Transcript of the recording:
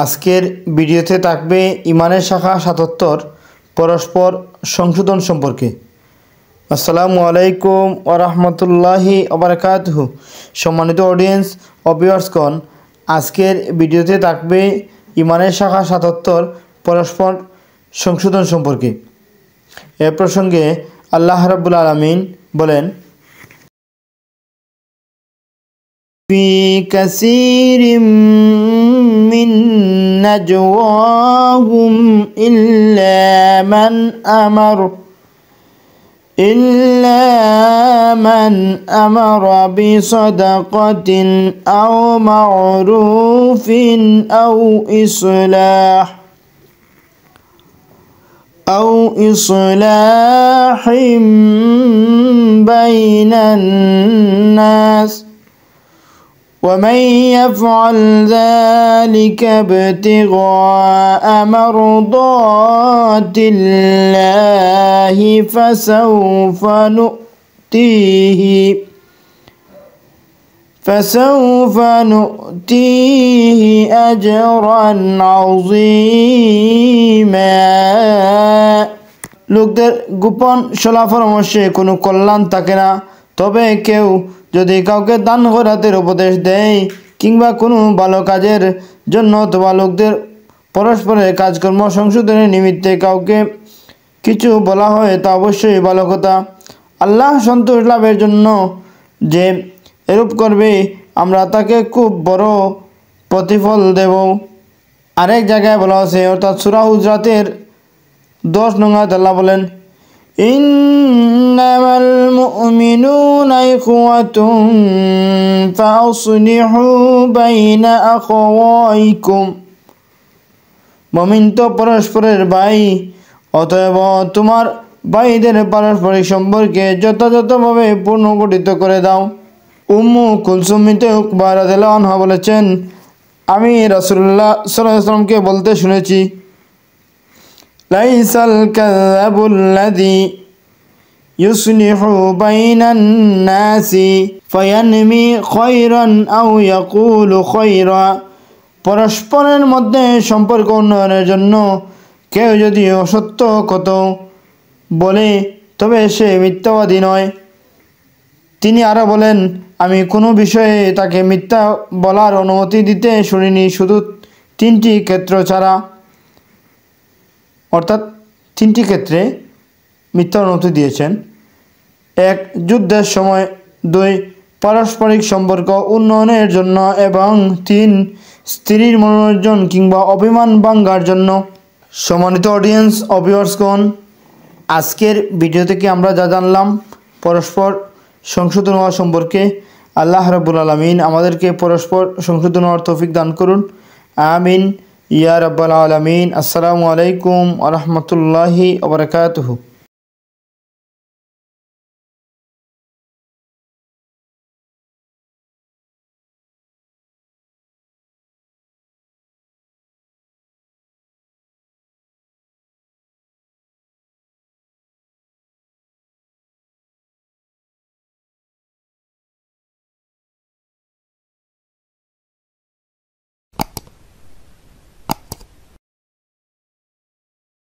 আজকের ভিডিওতে থাকবে ইমানের শাখা ৭৭ পরস্পর সংশোধন সম্পর্কে। আসসালামু আলাইকুম ওয়া রাহমাতুল্লাহি ওয়া বারাকাতুহু। সম্মানিত অডিয়েন্স ও ভিউয়ার্সগণ, আজকের ভিডিওতে থাকবে ইমানের শাখা ৭৭ পরস্পর সংশোধন সম্পর্কে। এ প্রসঙ্গে আল্লাহ রাব্বুল আলামিন বলেন, ফি কাসীরিম মিন নাজওয়াহুম ইল্লা মান আমারা বিসাদাকাতিন আও মা'রুফিন আও ইসলাহিম বাইনান নাস ومن يفعل ذلك ابتغاء مرضات الله فسوف نؤتيه أجرا عظيما। লোকদের গোপন সলা পরামর্শে কোনো কল্যাণ থাকে না, তবে কেউ যদি কাউকে দান খয়রাতের উপদেশ দেয় কিংবা কোনো ভালো কাজের জন্য অথবা লোকদের পরস্পরের কাজকর্ম সংশোধনের নিমিত্তে কাউকে কিছু বলা হয়, তা অবশ্যই ভালো কথা। আল্লাহ সন্তোষ লাভের জন্য যে এরূপ করবে, আমরা তাকে খুব বড় প্রতিফল দেব। আরেক জায়গায় বলা আছে, অর্থাৎ সূরা হুজরাতের 10 নং আয়াতে আল্লাহ বলেন, ইন্নামাল মুমিনুনা ইখওয়াতুন ফাসলিহু বাইনা আখাওয়াইকুম। মুমিন তো পরস্পরের ভাই, অতএব তোমার ভাইদের পারস্পরিক সম্পর্কে যথাযথভাবে পুনর্গঠিত করে দাও। উম্মু কুলসুম বিনতে উকবা রাদিয়াল্লাহু আনহা বলেছেন, আমি রাসূলুল্লাহ সাল্লাল্লাহু আলাইহি ওয়াসাল্লামকে বলতে শুনেছি, লাইসাল কাযাবুল্লাযী ইউসলিহু বাইনান নাসি ফায়ানমি খায়রান আও ইয়াকুলু খায়রা। পরস্পরের মধ্যে সম্পর্ক উন্নয়নের জন্য কেউ যদি অসত্য কথা বলে তবে সে মিথ্যাবাদী নয়। তিনি আরও বলেন, আমি কোনো বিষয়ে তাকে মিথ্যা বলার অনুমতি দিতে শুনিনি, শুধু 3টি ক্ষেত্র ছাড়া। অর্থাৎ 3টি ক্ষেত্রে মিথ্যা অনুমতি দিয়েছেন। 1. যুদ্ধের সময়, 2. পারস্পরিক সম্পর্ক উন্নয়নের জন্য এবং 3. স্ত্রীর মনোরঞ্জন কিংবা অভিমান ভাঙার জন্য। সম্মানিত অডিয়েন্স ও ভিউয়ার্সগণ, আজকের ভিডিও থেকে আমরা যা জানলাম পরস্পর সংশোধন হওয়া সম্পর্কে, আল্লাহ রাব্বুল আলামিন আমাদেরকে পরস্পর সংশোধন হওয়ার তৌফিক দান করুন। আমিন ইয়া রাব্বাল আলামিন। আসসালামু আলাইকুম ওয়া রাহমাতুল্লাহি ওয়া বারাকাতুহু।